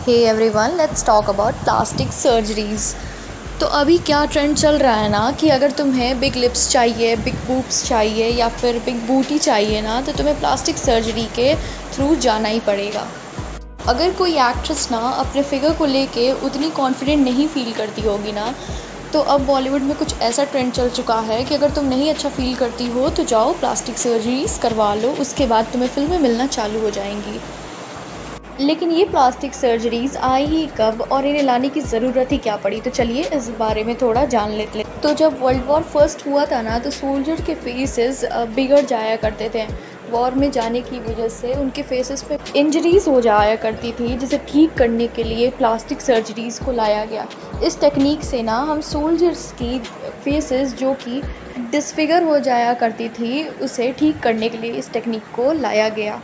Hey everyone, let's talk about plastic surgeries. तो अभी क्या ट्रेंड चल रहा है ना कि अगर तुम्हें बिग लिप्स चाहिए, बिग बूब्स चाहिए या फिर बिग बूटी चाहिए ना, तो तुम्हें प्लास्टिक सर्जरी के थ्रू जाना ही पड़ेगा। अगर कोई एक्ट्रेस ना अपने फिगर को लेके उतनी कॉन्फिडेंट नहीं फील करती होगी ना, तो अब बॉलीवुड में कुछ ऐसा ट्रेंड चल चुका है कि अगर तुम नहीं अच्छा फील करती हो तो जाओ प्लास्टिक सर्जरीज़ करवा लो, उसके बाद तुम्हें फिल्में मिलना चालू हो जाएंगी। लेकिन ये प्लास्टिक सर्जरीज़ आई ही कब और इन्हें लाने की ज़रूरत ही क्या पड़ी, तो चलिए इस बारे में थोड़ा जान लेते हैं। तो जब वर्ल्ड वॉर फर्स्ट हुआ था ना, तो सोल्जर के फेसेस बिगड़ जाया करते थे। वॉर में जाने की वजह से उनके फेसेस पे इंजरीज़ हो जाया करती थी, जिसे ठीक करने के लिए प्लास्टिक सर्जरीज़ को लाया गया। इस टेक्निक से ना हम सोल्जर्स की फेसेस जो कि डिसफिगर हो जाया करती थी, उसे ठीक करने के लिए इस टेक्निक को लाया गया।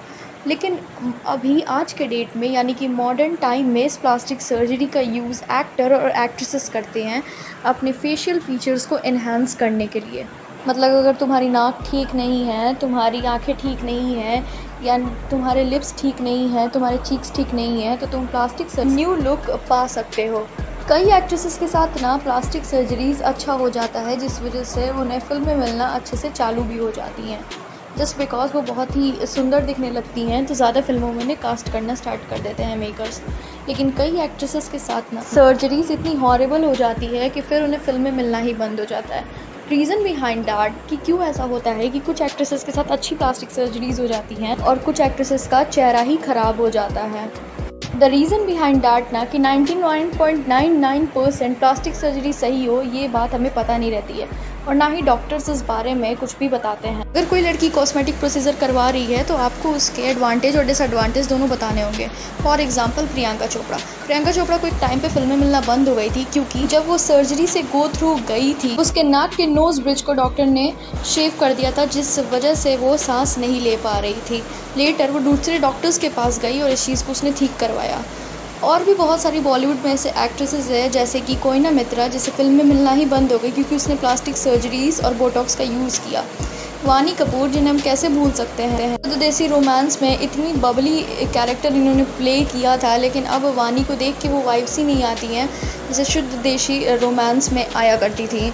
लेकिन अभी आज के डेट में यानी कि मॉडर्न टाइम में इस प्लास्टिक सर्जरी का यूज़ एक्टर और एक्ट्रेसेस करते हैं अपने फेशियल फीचर्स को इन्हांस करने के लिए। मतलब अगर तुम्हारी नाक ठीक नहीं है, तुम्हारी आंखें ठीक नहीं हैं या तुम्हारे लिप्स ठीक नहीं हैं, तुम्हारे चीक्स ठीक नहीं हैं, तो तुम प्लास्टिक से न्यू लुक पा सकते हो। कई एक्ट्रेसेस के साथ ना प्लास्टिक सर्जरीज़ अच्छा हो जाता है, जिस वजह से उन्हें फिल्में मिलना अच्छे से चालू भी हो जाती हैं। जस्ट बिकॉज वो बहुत ही सुंदर दिखने लगती हैं, तो ज़्यादा फिल्मों में उन्हें कास्ट करना स्टार्ट कर देते हैं मेकर्स। लेकिन कई एक्ट्रेसेस के साथ ना सर्जरीज़ इतनी हॉरिबल हो जाती है कि फिर उन्हें फिल्में मिलना ही बंद हो जाता है। रीज़न बिहाइंड दैट कि क्यों ऐसा होता है कि कुछ एक्ट्रेसेस के साथ अच्छी प्लास्टिक सर्जरीज़ हो जाती हैं और कुछ एक्ट्रेसेस का चेहरा ही ख़राब हो जाता है। द रीज़न बिहाइंड दैट ना कि 99.99% प्लास्टिक सर्जरी सही हो, ये बात हमें पता नहीं रहती है और ना ही डॉक्टर्स इस बारे में कुछ भी बताते हैं। अगर कोई लड़की कॉस्मेटिक प्रोसीजर करवा रही है तो आपको उसके एडवांटेज और डिसएडवांटेज दोनों बताने होंगे। फॉर एग्जांपल प्रियंका चोपड़ा को एक टाइम पे फिल्में मिलना बंद हो गई थी, क्योंकि जब वो सर्जरी से गो थ्रू गई थी, उसके नाक के नोज ब्रिज को डॉक्टर ने शेव कर दिया था, जिस वजह से वो सांस नहीं ले पा रही थी। लेटर वो दूसरे डॉक्टर्स के पास गई और इस चीज़ को उसने ठीक करवाया। और भी बहुत सारी बॉलीवुड में ऐसे एक्ट्रेसेस है, जैसे कि कोयना मित्रा, जिसे फिल्म में मिलना ही बंद हो गई क्योंकि उसने प्लास्टिक सर्जरीज़ और बोटॉक्स का यूज़ किया। वानी कपूर, जिन्हें हम कैसे भूल सकते हैं, तो देसी रोमांस में इतनी बबली कैरेक्टर इन्होंने प्ले किया था, लेकिन अब वानी को देख के वो वाइब्स ही नहीं आती हैं जैसे शुद्ध देसी रोमांस में आया करती थी।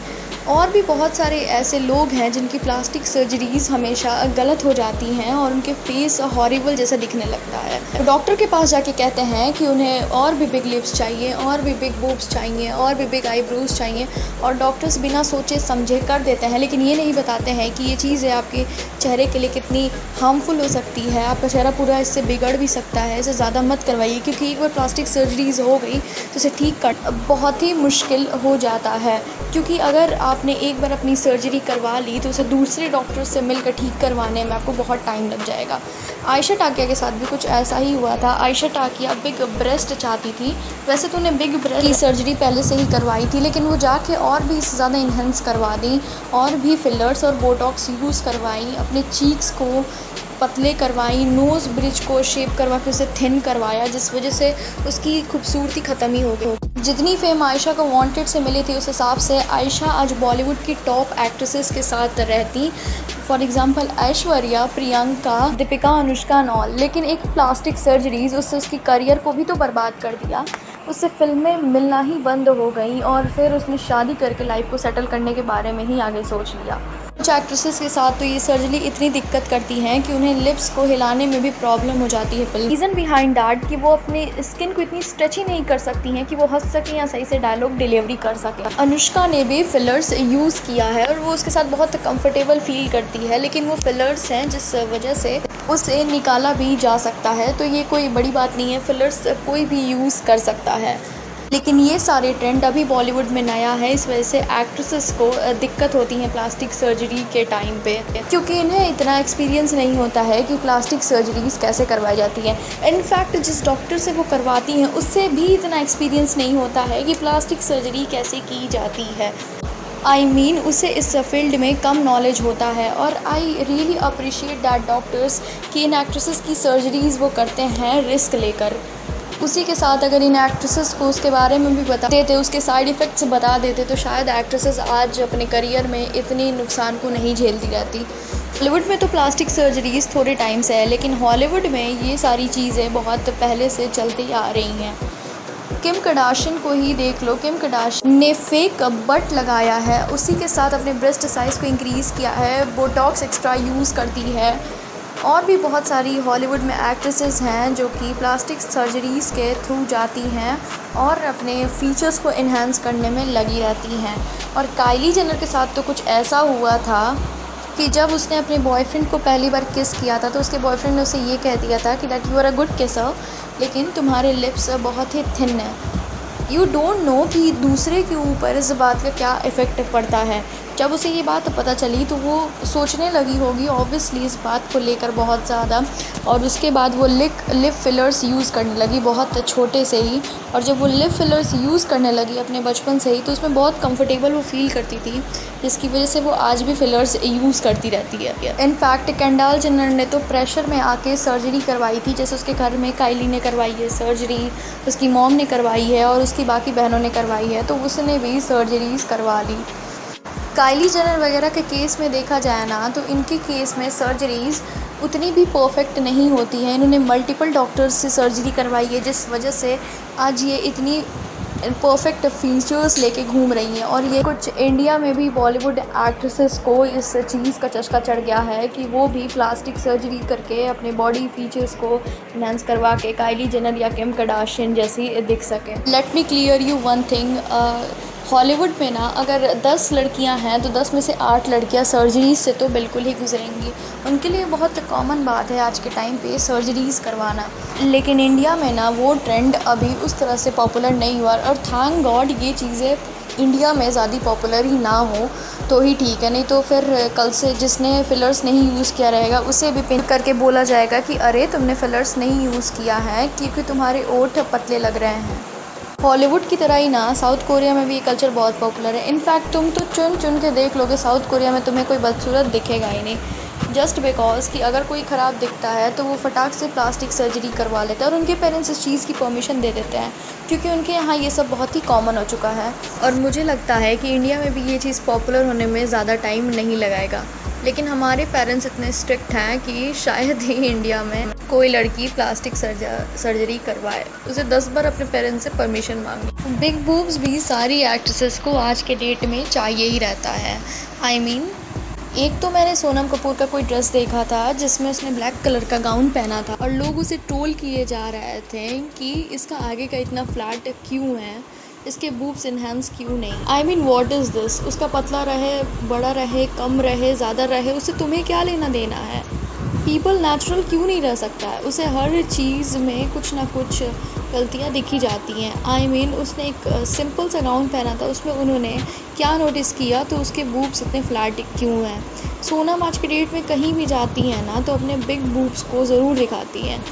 और भी बहुत सारे ऐसे लोग हैं जिनकी प्लास्टिक सर्जरीज़ हमेशा गलत हो जाती हैं और उनके फेस हॉरिबल जैसा दिखने लगता है। तो डॉक्टर के पास जाके कहते हैं कि उन्हें और भी बिग लिप्स चाहिए, और भी बिग बूब्स चाहिए, और भी बिग आईब्रोज चाहिए, और डॉक्टर्स बिना सोचे समझे कर देते हैं, लेकिन ये नहीं बताते हैं कि ये चीज़ें आपके चेहरे के लिए कितनी हार्मफुल हो सकती है। आपका चेहरा पूरा इससे बिगड़ भी सकता है, इसे ज़्यादा मत करवाइए, क्योंकि एक बार प्लास्टिक सर्जरीज़ हो गई तो इसे ठीक कर बहुत ही मुश्किल हो जाता है। क्योंकि अगर आपने एक बार अपनी सर्जरी करवा ली तो उसे दूसरे डॉक्टर से मिलकर ठीक करवाने में आपको बहुत टाइम लग जाएगा। आयशा टाकिया के साथ भी कुछ ऐसा ही हुआ था। आयशा टाकिया बिग ब्रेस्ट चाहती थी, वैसे तो उन्हें बिग ब्रेस्ट की सर्जरी पहले से ही करवाई थी, लेकिन वो जाके और भी इससे ज़्यादा इन्हेंस करवा दी, और भी फिलर्स और बोटॉक्स यूज़ करवाई, अपने चीक्स को पतले करवाई, नोज़ ब्रिज को शेप करवा के उसे थिन करवाया, जिस वजह से उसकी खूबसूरती ख़त्म ही हो गई। जितनी फेम आयशा को वांटेड से मिली थी, उस हिसाब से आयशा आज बॉलीवुड की टॉप एक्ट्रेसेस के साथ रहती। For example Aishwarya, Priyanka, Deepika, Anushka and all. लेकिन एक प्लास्टिक सर्जरीज उससे उसकी करियर को भी तो बर्बाद कर दिया। उससे फिल्में मिलना ही बंद हो गई और फिर उसने शादी करके लाइफ को सेटल करने के बारे में ही आगे सोच लिया। कुछ एक्ट्रेसेस के साथ तो ये सर्जरी इतनी दिक्कत करती हैं कि उन्हें लिप्स को हिलाने में भी प्रॉब्लम हो जाती है। फिल्म रीज़न बिहाइंड दैट कि वो अपने स्किन को इतनी स्ट्रेच ही नहीं कर सकती हैं कि वो हंस सकें या सही से डायलॉग डिलीवरी कर सकें। अनुष्का ने भी फिलर्स यूज़ किया है और वो उसके साथ बहुत कंफर्टेबल फील करती है, लेकिन वो फिलर्स हैं जिस वजह से उसे निकाला भी जा सकता है, तो ये कोई बड़ी बात नहीं है, फिलर्स कोई भी यूज़ कर सकता है। लेकिन ये सारे ट्रेंड अभी बॉलीवुड में नया है, इस वजह से एक्ट्रेसेस को दिक्कत होती है प्लास्टिक सर्जरी के टाइम पे, क्योंकि इन्हें इतना एक्सपीरियंस नहीं होता है कि प्लास्टिक सर्जरीज कैसे करवाई जाती हैं। इनफैक्ट जिस डॉक्टर से वो करवाती हैं उससे भी इतना एक्सपीरियंस नहीं होता है कि प्लास्टिक सर्जरी कैसे की जाती है। उसे इस फील्ड में कम नॉलेज होता है, और I really appreciate that doctors कि इन एक्ट्रेसेस की सर्जरीज़ वो करते हैं रिस्क लेकर। उसी के साथ अगर इन एक्ट्रेसेस को उसके बारे में भी बता देते, उसके साइड इफ़ेक्ट्स बता देते, तो शायद एक्ट्रेसेस आज अपने करियर में इतनी नुकसान को नहीं झेलती रहती। बॉलीवुड में तो प्लास्टिक सर्जरीज़ थोड़े टाइम से है, लेकिन हॉलीवुड में ये सारी चीज़ें बहुत पहले से चलती आ रही हैं। किम कार्दाशियन को ही देख लो, किम कार्दाशियन ने फेक बट लगाया है, उसी के साथ अपने ब्रेस्ट साइज़ को इंक्रीज़ किया है, बोटॉक्स एक्स्ट्रा यूज़ करती है। और भी बहुत सारी हॉलीवुड में एक्ट्रेसेस हैं जो कि प्लास्टिक सर्जरीज़ के थ्रू जाती हैं और अपने फीचर्स को इन्हांस करने में लगी रहती हैं। और काइली जेनर के साथ तो कुछ ऐसा हुआ था कि जब उसने अपने बॉयफ्रेंड को पहली बार किस किया था तो उसके बॉयफ्रेंड ने उसे ये कह दिया था कि that you are a good kisser, लेकिन तुम्हारे लिप्स बहुत ही थिन है। यू डोंट नो कि दूसरे के ऊपर इस बात का क्या इफ़ेक्ट पड़ता है। जब उसे ये बात पता चली तो वो सोचने लगी होगी ऑब्वियसली इस बात को लेकर बहुत ज़्यादा, और उसके बाद वो लिप फिलर्स यूज़ करने लगी बहुत छोटे से ही। और जब वो लिप फिलर्स यूज़ करने लगी अपने बचपन से ही तो उसमें बहुत कंफर्टेबल वो फील करती थी, जिसकी वजह से वो आज भी फिलर्स यूज़ करती रहती है। इनफैक्ट केंडल जेनर ने तो प्रेशर में आके सर्जरी करवाई थी, जैसे उसके घर में काइली ने करवाई है सर्जरी, उसकी मॉम ने करवाई है और उसकी बाकी बहनों ने करवाई है, तो उसने भी सर्जरीज़ करवा ली। काइली जेनर वगैरह के केस में देखा जाए ना तो इनके केस में सर्जरीज़ उतनी भी परफेक्ट नहीं होती हैं। इन्होंने मल्टीपल डॉक्टर्स से सर्जरी करवाई है, जिस वजह से आज ये इतनी परफेक्ट फीचर्स लेके घूम रही हैं। और ये कुछ इंडिया में भी बॉलीवुड एक्ट्रेसेस को इस चीज़ का चस्का चढ़ गया है कि वो भी प्लास्टिक सर्जरी करके अपने बॉडी फीचर्स को इन्हांस करवा के काइली जेनर या किम कार्दाशियन जैसी दिख सकें। Let me clear you one thing, Hollywood में ना अगर 10 लड़कियां हैं तो 10 में से 8 लड़कियां सर्जरीज से तो बिल्कुल ही गुजरेंगी। उनके लिए बहुत कॉमन बात है आज के टाइम पे सर्जरीज करवाना। लेकिन इंडिया में ना वो ट्रेंड अभी उस तरह से पॉपुलर नहीं हुआ, और थैंक गॉड ये चीज़ें इंडिया में ज़्यादा पॉपुलर ही ना हो तो ही ठीक है। नहीं तो फिर कल से जिसने फिलर्स नहीं यूज़ किया रहेगा उसे भी पिन करके बोला जाएगा कि अरे तुमने फिलर्स नहीं यूज़ किया है क्योंकि तुम्हारे ओठ पतले लग रहे हैं। हॉलीवुड की तरह ही ना साउथ कोरिया में भी ये कल्चर बहुत पॉपुलर है। इनफैक्ट तुम तो चुन चुन के देख लोगे, साउथ कोरिया में तुम्हें कोई बदसूरत दिखेगा ही नहीं, जस्ट बिकॉज कि अगर कोई ख़राब दिखता है तो वो फटाक से प्लास्टिक सर्जरी करवा लेता है और उनके पेरेंट्स इस चीज़ की परमिशन दे देते हैं क्योंकि उनके यहाँ ये सब बहुत ही कॉमन हो चुका है। और मुझे लगता है कि इंडिया में भी ये चीज़ पॉपुलर होने में ज़्यादा टाइम नहीं लगाएगा, लेकिन हमारे पेरेंट्स इतने स्ट्रिक्ट हैं कि शायद ही इंडिया में कोई लड़की प्लास्टिक सर्जरी करवाए, उसे 10 बार अपने पेरेंट्स से परमिशन मांगी। बिग बूब्स भी सारी एक्ट्रेसेस को आज के डेट में चाहिए ही रहता है। I mean, एक तो मैंने सोनम कपूर का कोई ड्रेस देखा था जिसमें उसने ब्लैक कलर का गाउन पहना था और लोग उसे ट्रोल किए जा रहे थे कि इसका आगे का इतना फ्लैट क्यों है, इसके बूब्स इन्हांस क्यों नहीं। I mean, what is this? उसका पतला रहे, बड़ा रहे, कम रहे, ज़्यादा रहे, उससे तुम्हें क्या लेना देना है। पीपल नेचुरल क्यों नहीं रह सकता है, उसे हर चीज़ में कुछ ना कुछ गलतियाँ दिखी जाती हैं। I mean, उसने एक सिंपल सा गाउन पहना था, उसमें उन्होंने क्या नोटिस किया तो उसके बूब्स इतने फ्लैट क्यों हैं। सोनम आज के डेट में कहीं भी जाती हैं ना तो अपने बिग बूब्स को ज़रूर दिखाती हैं,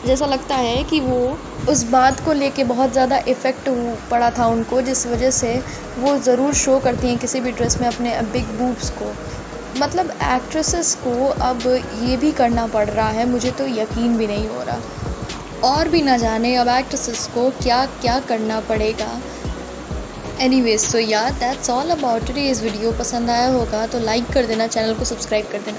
जैसा लगता है कि वो उस बात को लेके बहुत ज़्यादा इफ़ेक्ट पड़ा था उनको, जिस वजह से वो ज़रूर शो करती हैं किसी भी ड्रेस में अपने बिग बूब्स को। मतलब एक्ट्रेसेस को अब ये भी करना पड़ रहा है, मुझे तो यकीन भी नहीं हो रहा। और भी ना जाने अब एक्ट्रेसेस को क्या क्या करना पड़ेगा। एनीवेज, सो या दैट्स ऑल अबाउट टुडे। इस वीडियो पसंद आया होगा तो लाइक कर देना, चैनल को सब्सक्राइब कर देना।